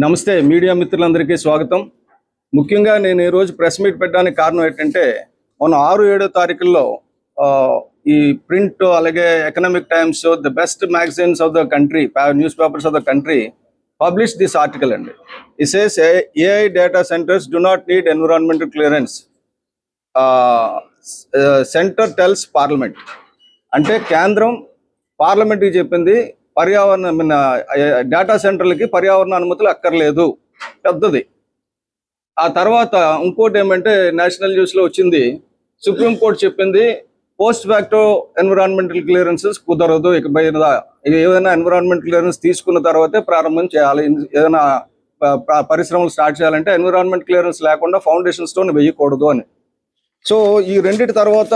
నమస్తే మీడియా మిత్రులందరికీ స్వాగతం. ముఖ్యంగా నేను ఈరోజు ప్రెస్ మీట్ పెట్టడానికి కారణం ఏంటంటే మొన్న 6-7 తారీఖుల్లో ఈ ప్రింట్ అలాగే Economic Times the best magazines of the country newspapers of the country publish this article అండి. It says AI data centres do not need environmental clearance, centre tells parliament. అంటే కేంద్రం పార్లమెంట్కి చెప్పింది పర్యావరణ డేటా సెంటర్లకి పర్యావరణ అనుమతులు అక్కర్లేదు, పెద్దది. ఆ తర్వాత ఇంకోటి ఏమంటే నేషనల్ న్యూస్లో వచ్చింది, సుప్రీంకోర్టు చెప్పింది పోస్ట్ ఫ్యాక్టో ఎన్విరాన్మెంటల్ క్లియరెన్సెస్ కుదరదు, ఇకపై ఏదైనా ఎన్విరాన్మెంట్ క్లియరెన్స్ తీసుకున్న తర్వాతే ప్రారంభం చేయాలి. ఏదైనా పరిశ్రమలు స్టార్ట్ చేయాలంటే ఎన్విరాన్మెంట్ క్లియరెన్స్ లేకుండా ఫౌండేషన్ స్టోన్ వేయకూడదు అని. సో ఈ రెండింటి తర్వాత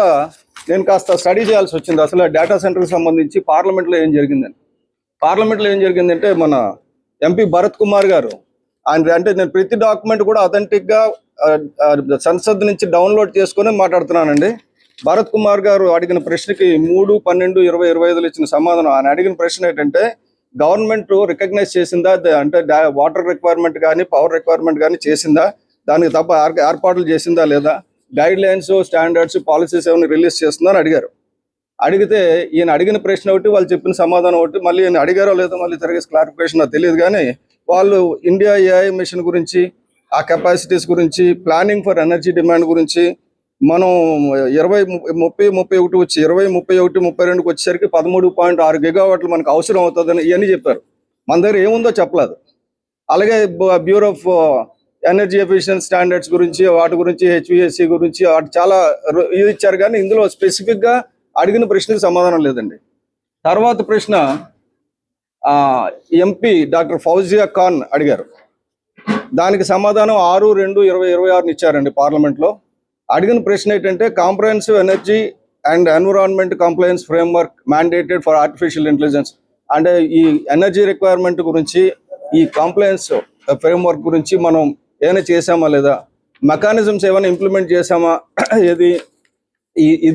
నేను కాస్త స్టడీ చేయాల్సి వచ్చింది అసలు డేటా సెంటర్కి సంబంధించి పార్లమెంట్లో ఏం జరిగిందని. పార్లమెంట్లో ఏం జరిగిందంటే మన ఎంపీ భరత్ కుమార్ గారు ఆయన అంటే నేను ప్రతి డాక్యుమెంట్ కూడా అథెంటిక్గా సంసద్ నుంచి డౌన్లోడ్ చేసుకుని మాట్లాడుతున్నానండి. భరత్ కుమార్ గారు అడిగిన ప్రశ్నకి 3/12/2025 ఇచ్చిన సమాధానం. ఆయన అడిగిన ప్రశ్న ఏంటంటే గవర్నమెంట్ రికగ్నైజ్ చేసిందా అంటే వాటర్ రిక్వైర్మెంట్ కానీ పవర్ రిక్వైర్మెంట్ కానీ చేసిందా, దానికి తప్ప ఏర్పాట్లు చేసిందా లేదా, గైడ్ లైన్స్ స్టాండర్డ్స్ పాలసీస్ ఏమైనా రిలీజ్ చేస్తుందా అని అడిగారు. అడిగితే ఈయన అడిగిన ప్రశ్న ఒకటి వాళ్ళు చెప్పిన సమాధానం ఒకటి, మళ్ళీ ఈయన అడిగారో లేదో మళ్ళీ తిరిగి క్లారిఫికేషన్ నాకు తెలియదు. కానీ వాళ్ళు ఇండియా ఏఐ మిషన్ గురించి, ఆ కెపాసిటీస్ గురించి, ప్లానింగ్ ఫర్ ఎనర్జీ డిమాండ్ గురించి మనం 2030-31 వచ్చి 2031-32కి వచ్చేసరికి 13.6 గిగావాట్లు మనకు అవసరం అవుతుందని ఇవన్నీ చెప్పారు. మన దగ్గర ఏముందో చెప్పలేదు. అలాగే bureau of energy efficiency standards గురించి, వాటి గురించి, హెచ్విఎస్సి గురించి వాటి చాలా ఇది ఇచ్చారు. కానీ ఇందులో స్పెసిఫిక్గా అడిగిన ప్రశ్నకు సమాధానం లేదండి. తర్వాత ప్రశ్న ఎంపీ డాక్టర్ ఫౌజియా ఖాన్ అడిగారు. దానికి సమాధానం 6/2/2026 ఇచ్చారండి పార్లమెంట్లో. అడిగిన ప్రశ్న ఏంటంటే comprehensive energy and environment compliance framework mandated for artificial intelligence. అంటే ఈ ఎనర్జీ రిక్వైర్మెంట్ గురించి, ఈ కంప్లైన్స్ ఫ్రేమ్వర్క్ గురించి మనం ఏమైనా చేసామా లేదా, మెకానిజమ్స్ ఏమైనా ఇంప్లిమెంట్ చేసామా, ఇది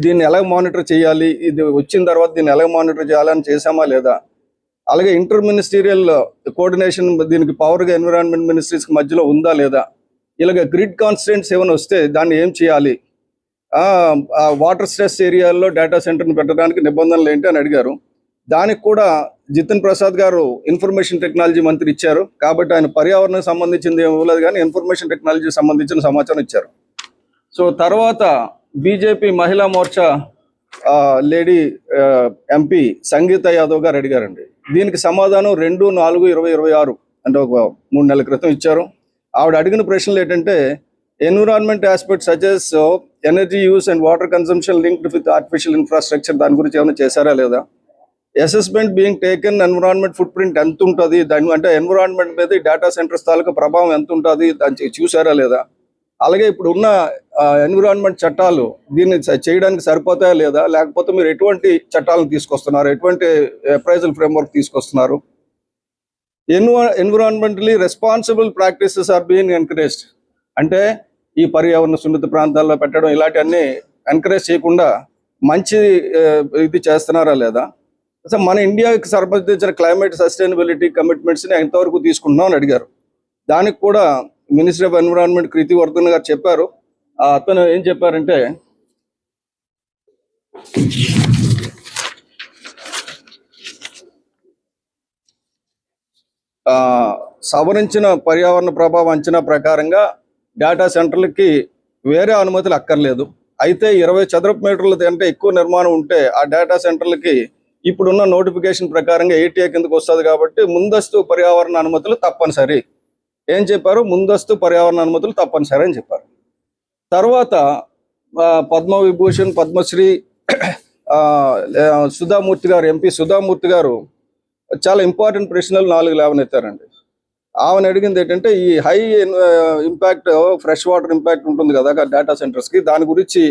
దీన్ని ఎలా మానిటర్ చేయాలి, ఇది వచ్చిన తర్వాత దీన్ని ఎలా మానిటర్ చేయాలని చేసామా లేదా, అలాగే ఇంటర్ మినిస్టీరియల్ కోఆర్డినేషన్ దీనికి పవర్గా ఎన్విరాన్మెంట్ మినిస్ట్రీస్కి మధ్యలో ఉందా లేదా, ఇలాగ గ్రిడ్ కాన్స్టెంట్స్ ఏమైనా వస్తే దాన్ని ఏం చేయాలి, వాటర్ స్ట్రెస్ ఏరియాల్లో డేటా సెంటర్ని పెట్టడానికి నిబంధనలు ఏంటి అని అడిగారు. దానికి కూడా జితిన్ ప్రసాద్ గారు ఇన్ఫర్మేషన్ టెక్నాలజీ మంత్రి ఇచ్చారు. కాబట్టి ఆయన పర్యావరణానికి సంబంధించింది ఏమి ఇవ్వలేదు, కానీ ఇన్ఫర్మేషన్ టెక్నాలజీకి సంబంధించిన సమాచారం ఇచ్చారు. సో తర్వాత బీజేపీ మహిళా మోర్చా లేడీ ఎంపీ సంగీత యాదవ్ గారు అడిగారండి. దీనికి సమాధానం 2/4/2026 అంటే ఒక 3 నెలల క్రితం ఇచ్చారు. ఆవిడ అడిగిన ప్రశ్నలు ఏంటంటే environment aspects such as energy use and water consumption linked with artificial infrastructure, దాని గురించి ఏమైనా చేశారా లేదా, assessment being taken environment foot print ఎంత ఉంటుంది, దాని అంటే ఎన్విరాన్మెంట్ మీద డేటా సెంటర్స్ తాలూకా ప్రభావం ఎంత ఉంటుంది దాన్ని చూసారా లేదా, అలాగే ఇప్పుడు ఉన్న ఎన్విరాన్మెంట్ చట్టాలు దీన్ని చేయడానికి సరిపోతాయా లేదా, లేకపోతే మీరు ఎటువంటి చట్టాలను తీసుకొస్తున్నారు, ఎటువంటి అప్రైజల్ ఫ్రేమ్వర్క్ తీసుకొస్తున్నారు, environmentally responsible practices are being encouraged. అంటే ఈ పర్యావరణ సున్నిత ప్రాంతాల్లో పెట్టడం ఇలాంటివన్నీ ఎంకరేజ్ చేయకుండా మంచి ఇది చేస్తున్నారా లేదా, అసలు మన ఇండియాకి సంబంధించిన క్లైమేట్ సస్టైనబిలిటీ కమిట్మెంట్స్ని ఎంతవరకు తీసుకుంటున్నాం అని అడిగారు. దానికి కూడా మినిస్టర్ ఆఫ్ ఎన్విరాన్మెంట్ కృతి వర్ధన్ గారు చెప్పారు. అతను ఏం చెప్పారంటే సవరించిన పర్యావరణ ప్రభావం అంచనా ప్రకారంగా డేటా సెంటర్లకి వేరే అనుమతులు అక్కర్లేదు. అయితే 20 చదరపు మీటర్ల కంటే ఎక్కువ నిర్మాణం ఉంటే ఆ డేటా సెంటర్లకి ఇప్పుడున్న నోటిఫికేషన్ ప్రకారంగా ఏటీఏ కిందకు వస్తుంది. కాబట్టి ముందస్తు పర్యావరణ అనుమతులు తప్పనిసరి. ఏం చెప్పారు, ముందస్తు పర్యావరణ అనుమతులు తప్పనిసరి అని చెప్పారు. తర్వాత పద్మవిభూషణ్ పద్మశ్రీ సుధామూర్తి గారు, ఎంపీ సుధామూర్తి గారు చాలా ఇంపార్టెంట్ ప్రశ్నలు 4 లేవనెత్తారండి. ఆమెను అడిగింది ఏంటంటే ఈ high impact fresh water impact ఉంటుంది కదా డేటా సెంటర్స్కి, దాని గురించి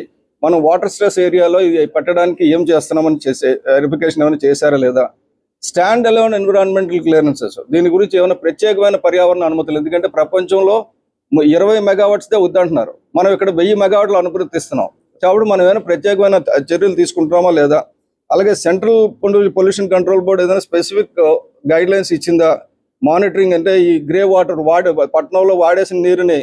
మనం వాటర్ స్ట్రెస్ ఏరియాలో ఇది పెట్టడానికి ఏం చేస్తున్నామని వెరిఫికేషన్ ఏమైనా చేశారా లేదా, స్టాండ్ అలోన్ ఎన్విరాన్మెంటల్ క్లియరెన్సెస్ దీని గురించి ఏమైనా ప్రత్యేకమైన పర్యావరణ అనుమతులు, ఎందుకంటే ప్రపంచంలో 20 మెగావాట్స్దే వద్దంటున్నారు, మనం ఇక్కడ 1000 మెగావాట్లు అనుమతిస్తున్నాం కాబట్టి మనం ఏమైనా ప్రత్యేకమైన చర్యలు తీసుకుంటున్నామా లేదా, అలాగే సెంట్రల్ పొల్యూషన్ కంట్రోల్ బోర్డు ఏదైనా స్పెసిఫిక్ గైడ్ లైన్స్ ఇచ్చిందా, మానిటరింగ్ అంటే ఈ గ్రే వాటర్ పట్టణంలో వాడేసిన నీరుని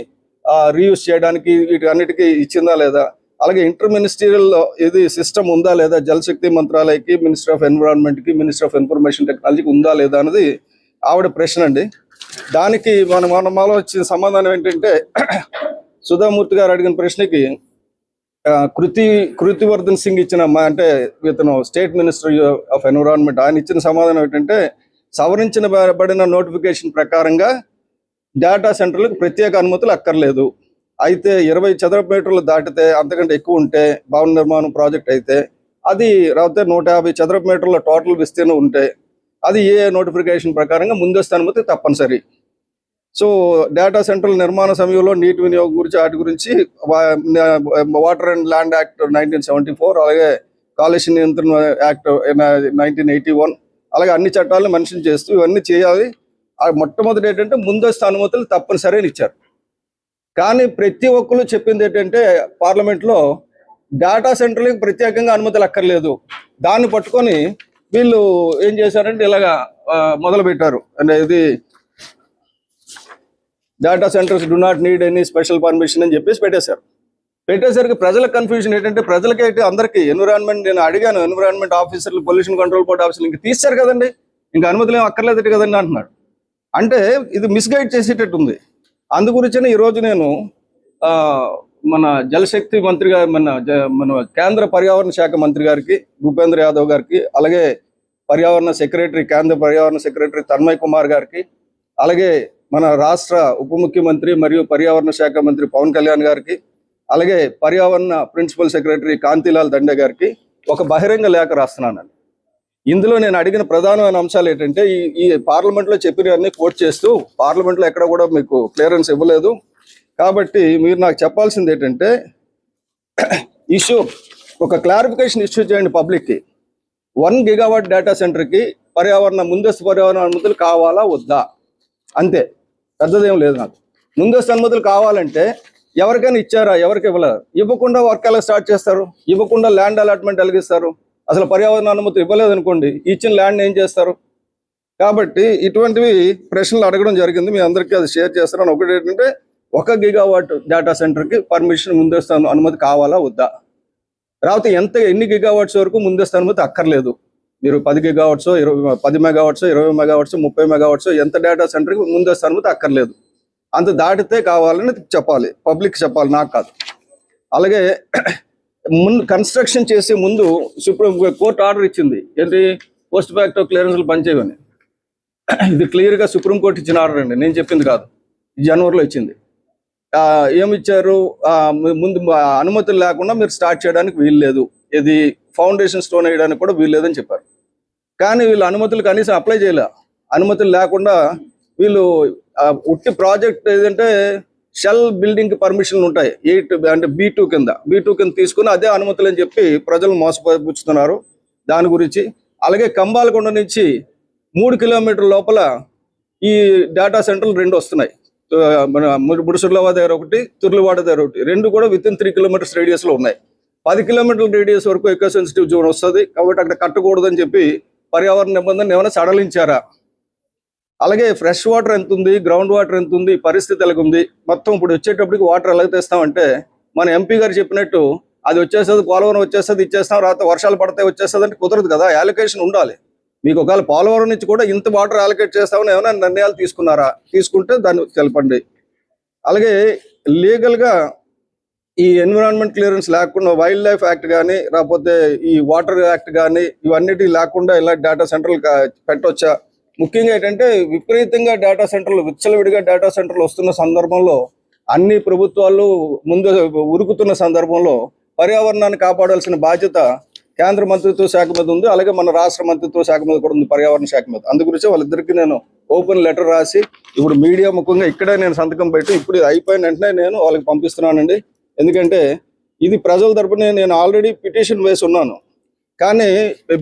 రీయూజ్ చేయడానికి వీటన్నిటికీ ఇచ్చిందా లేదా, అలాగే ఇంటర్ మినిస్ట్రియల్ ఇది సిస్టమ్ ఉందా లేదా, జలశక్తి మంత్రాలయకి, మినిస్టర్ ఆఫ్ ఎన్విరాన్మెంట్కి, మినిస్టర్ ఆఫ్ ఇన్ఫర్మేషన్ టెక్నాలజీకి ఉందా లేదా అన్నది ఆవిడ ప్రశ్న అండి. దానికి మనలో వచ్చిన సమాధానం ఏంటంటే సుధామూర్తి గారు అడిగిన ప్రశ్నకి కృతివర్ధన్ సింగ్ ఇచ్చిన అంటే ఇతను స్టేట్ మినిస్టర్ ఆఫ్ ఎన్విరాన్మెంట్ ఆయన ఇచ్చిన సమాధానం ఏంటంటే సవరించబడిన నోటిఫికేషన్ ప్రకారంగా డేటా సెంటర్లకు ప్రత్యేక అనుమతులు అక్కర్లేదు. అయితే 20 చదరపు మీటర్లు దాటితే అంతకంటే ఎక్కువ ఉంటే భవన నిర్మాణం ప్రాజెక్ట్ అయితే అది రాకపోతే 150 చదరపు మీటర్ల టోటల్ విస్తీర్ణం ఉంటే అది ఏ నోటిఫికేషన్ ప్రకారంగా ముందస్తు అనుమతి తప్పనిసరి. సో డేటా సెంటర్ల నిర్మాణ సమయంలో నీటి వినియోగం గురించి వాటి గురించి వాటర్ అండ్ ల్యాండ్ యాక్ట్ 1974, అలాగే కాలుష్య నియంత్రణ యాక్ట్ 1981, అలాగే అన్ని చట్టాలను మెన్షన్ చేస్తూ ఇవన్నీ చేయాలి. మొట్టమొదటి ఏంటంటే ముందస్తు అనుమతులు తప్పనిసరి అని ఇచ్చారు. కానీ ప్రతి ఒక్కరు చెప్పింది ఏంటంటే పార్లమెంట్లో డేటా సెంటర్లకు ప్రత్యేకంగా అనుమతులు అక్కర్లేదు. దాన్ని పట్టుకొని వీళ్ళు ఏం చేశారంటే ఇలాగా మొదలు పెట్టారు. అంటే ఇది data centres do not need any special permission అని చెప్పేసి పెట్టేసరికి ప్రజల కన్ఫ్యూజన్ ఏంటంటే ప్రజలకి అందరికీ ఎన్విరాన్మెంట్, నేను అడిగాను ఎన్విరాన్మెంట్ ఆఫీసర్లు, పొల్యూషన్ కంట్రోల్ బోర్డ్ ఆఫీసర్లు ఇంక తీశారు కదండి, ఇంకా అనుమతులు ఏం అక్కర్లేదు కదండి అంటున్నాడు. అంటే ఇది మిస్గైడ్ చేసేటట్టు ఉంది. అందు గురించిన ఈరోజు నేను మన జలశక్తి మంత్రి గారు, మన కేంద్ర పర్యావరణ శాఖ మంత్రి గారికి భూపేంద్ర యాదవ్ గారికి, అలాగే కేంద్ర పర్యావరణ సెక్రటరీ తన్మయ్ కుమార్ గారికి, అలాగే మన రాష్ట్ర ఉప ముఖ్యమంత్రి మరియు పర్యావరణ శాఖ మంత్రి పవన్ కళ్యాణ్ గారికి, అలాగే పర్యావరణ ప్రిన్సిపల్ సెక్రటరీ కాంతిలాల్ దండే గారికి ఒక బహిరంగ లేఖ రాస్తున్నానండి. ఇందులో నేను అడిగిన ప్రధానమైన అంశాలు ఏంటంటే ఈ పార్లమెంట్లో చెప్పినవన్నీ కోట్ చేస్తూ పార్లమెంట్లో ఎక్కడ కూడా మీకు క్లియరెన్స్ ఇవ్వలేదు కాబట్టి మీరు నాకు చెప్పాల్సింది ఏంటంటే ఒక క్లారిఫికేషన్ ఇష్యూ చేయండి పబ్లిక్కి. 1 గిగావాట్ డేటా సెంటర్కి ముందస్తు పర్యావరణ అనుమతులు కావాలా వద్దా, అంతే, పెద్దదేం లేదు. నాకు ముందస్తు అనుమతులు కావాలంటే ఎవరికైనా ఇచ్చారా, ఎవరికి ఇవ్వలేదు. ఇవ్వకుండా వర్క్ ఎలా స్టార్ట్ చేస్తారు, ఇవ్వకుండా ల్యాండ్ అలాట్మెంట్ ఎలాగిస్తారు, అసలు పర్యావరణ అనుమతి ఇవ్వలేదు అనుకోండి, ఇచ్చిన ల్యాండ్ ఏం చేస్తారు. కాబట్టి ఇటువంటివి ప్రశ్నలు అడగడం జరిగింది, మీ అందరికీ అది షేర్ చేస్తారని. ఒకటి ఏంటంటే 1 గిగావాట్ డేటా సెంటర్కి పర్మిషన్ ముందస్తు అనుమతి కావాలా వద్దా, రాకపోతే ఎన్ని గిగావాట్స్ వరకు ముందస్తు అనుమతి అక్కర్లేదు. మీరు 10 గిగావాట్స్, 10 మెగావాట్స్, 20 మెగావాట్స్, 30 మెగావాట్స్ ఎంత డేటా సెంటర్కి ముందస్తు అనుమతి అక్కర్లేదు, అంత దాటితే కావాలని చెప్పాలి, పబ్లిక్ చెప్పాలి, నాకు కాదు. అలాగే కన్స్ట్రక్షన్ చేసే ముందు సుప్రీం కోర్టు ఆర్డర్ ఇచ్చింది ఏంటి, పోస్ట్ ఫ్యాక్టో క్లియరెన్స్లు పనిచేయమని. ఇది క్లియర్గా సుప్రీంకోర్టు ఇచ్చిన ఆర్డర్ అండి, నేను చెప్పింది కాదు. జనవరిలో ఇచ్చింది. ఏమిచ్చారు, ముందు అనుమతులు లేకుండా మీరు స్టార్ట్ చేయడానికి వీల్లేదు, ఇది ఫౌండేషన్ స్టోన్ వేయడానికి కూడా వీల్లేదని చెప్పారు. కానీ వీళ్ళు అనుమతులు కనీసం అప్లై చేయలే. అనుమతులు లేకుండా వీళ్ళు ఉట్టి ప్రాజెక్ట్ ఏదంటే షెల్ బిల్డింగ్ పర్మిషన్లు ఉంటాయి 8 అంటే B2 కింద తీసుకుని అదే అనుమతులు అని చెప్పి ప్రజలు మోసపుచ్చుతున్నారు దాని గురించి. అలాగే కంబాలకొండ నుంచి 3 కిలోమీటర్ల లోపల ఈ డేటా సెంటర్లు 2 వస్తున్నాయి. మన ముడుసుర్లవా దగ్గర ఒకటి, తుర్లవాడ దగ్గర ఒకటి, 2 కూడా విత్ ఇన్ 3 కిలోమీటర్స్ రేడియస్లో ఉన్నాయి. 10 కిలోమీటర్ల రేడియస్ వరకు ఎకో సెన్సిటివ్ జోన్ వస్తుంది కాబట్టి అక్కడ కట్టకూడదని చెప్పి పర్యావరణ నిబంధనలు ఏమైనా సడలించారా? అలాగే ఫ్రెష్ వాటర్ ఎంత ఉంది, గ్రౌండ్ వాటర్ ఎంత ఉంది, పరిస్థితి ఎలాగ ఉంది, మొత్తం ఇప్పుడు వచ్చేటప్పటికి వాటర్ ఎలా తెస్తామంటే మన ఎంపీ గారు చెప్పినట్టు అది వచ్చేస్తుంది, పోలవరం వచ్చేస్తుంది, ఇచ్చేస్తాం, రాత వర్షాలు పడితే వచ్చేస్తుంది అంటే కుదరదు కదా, అలొకేషన్ ఉండాలి. మీకు ఒకవేళ పోలవరం నుంచి కూడా ఇంత వాటర్ అలొకేట్ చేస్తామని ఏమైనా నిర్ణయాలు తీసుకున్నారా? తీసుకుంటే దాన్ని తెలపండి. అలాగే లీగల్గా ఈ ఎన్విరాన్మెంట్ క్లియరెన్స్ లేకుండా వైల్డ్ లైఫ్ యాక్ట్ కానీ రాకపోతే ఈ వాటర్ యాక్ట్ కానీ ఇవన్నిటి లేకుండా ఇలా డేటా సెంటర్లు పెట్టవచ్చా? ముఖ్యంగా ఏంటంటే విపరీతంగా డేటా సెంటర్లు, విచ్చలవిడిగా డేటా సెంటర్లు వస్తున్న సందర్భంలో, అన్ని ప్రభుత్వాలు ముందు ఉరుకుతున్న సందర్భంలో పర్యావరణాన్ని కాపాడాల్సిన బాధ్యత కేంద్ర మంత్రిత్వ శాఖ మీద ఉంది, అలాగే మన రాష్ట్ర మంత్రిత్వ శాఖ మీద కూడా ఉంది, పర్యావరణ శాఖ మీద. అందు గురించి వాళ్ళిద్దరికీ నేను ఓపెన్ లెటర్ రాసి ఇప్పుడు మీడియా ముఖ్యంగా ఇక్కడే నేను సంతకం పెట్టి ఇప్పుడు ఇది అయిపోయిన వెంటనే నేను వాళ్ళకి పంపిస్తున్నానండి. ఎందుకంటే ఇది ప్రజల తరపున నేను ఆల్రెడీ పిటిషన్ వేసి ఉన్నాను. కానీ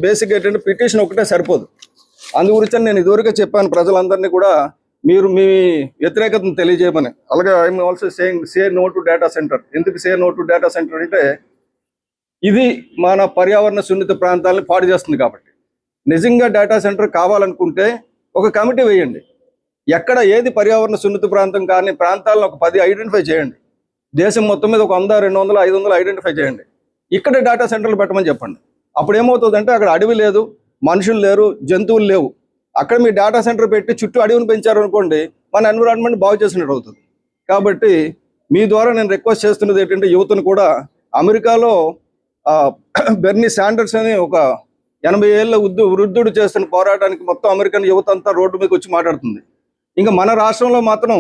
బేసిక్ ఏంటంటే పిటిషన్ ఒకటే సరిపోదు. అందు గురించి నేను ఇదివరకే చెప్పాను ప్రజలందరినీ కూడా మీరు మీ వ్యతిరేకతను తెలియజేయమని. అలాగే I'm also saying say no to data centre. ఎందుకు say no to data centre అంటే ఇది మన పర్యావరణ సున్నిత ప్రాంతాలను పాడు చేస్తుంది కాబట్టి. నిజంగా డేటా సెంటర్ కావాలనుకుంటే ఒక కమిటీ వేయండి. ఎక్కడ ఏది పర్యావరణ సున్నిత ప్రాంతం కానీ ప్రాంతాలను ఒక 10 ఐడెంటిఫై చేయండి. దేశం మొత్తం మీద ఒక 100, 200, 500 ఐడెంటిఫై చేయండి. ఇక్కడే డేటా సెంటర్లు పెట్టమని చెప్పండి. అప్పుడు ఏమవుతుందంటే అక్కడ అడవి లేదు, మనుషులు లేరు, జంతువులు లేవు. అక్కడ మీ డేటా సెంటర్ పెట్టి చుట్టూ అడవిని పెంచారు అనుకోండి, మన ఎన్విరాన్మెంట్ బాగు చేసినట్టు అవుతుంది. కాబట్టి మీ ద్వారా నేను రిక్వెస్ట్ చేస్తున్నది ఏంటంటే యువతను కూడా అమెరికాలో బెర్నీ శాండర్స్ అని ఒక 80 ఏళ్ళ వృద్ధుడు చేస్తున్న పోరాటానికి మొత్తం అమెరికన్ యువత అంతా రోడ్డు మీదకి వచ్చి మాట్లాడుతుంది. ఇంకా మన రాష్ట్రంలో మాత్రం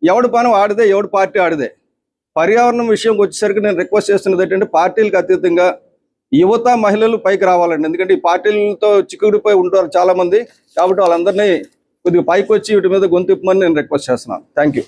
ఎవడి పని ఆడిదే, ఎవడి పార్టీ ఆడిదే. పర్యావరణం విషయంకి వచ్చేసరికి నేను రిక్వెస్ట్ చేస్తున్నది ఏంటంటే పార్టీలకు అతీతంగా యువత, మహిళలు పైకి రావాలండి. ఎందుకంటే ఈ పార్టీలతో చిక్కుడిపోయి ఉంటారు చాలా మంది. కాబట్టి వాళ్ళందరినీ కొద్దిగా పైకి వచ్చి వీటి మీద గొంతుప్పమని నేను రిక్వెస్ట్ చేస్తున్నాను. Thank you.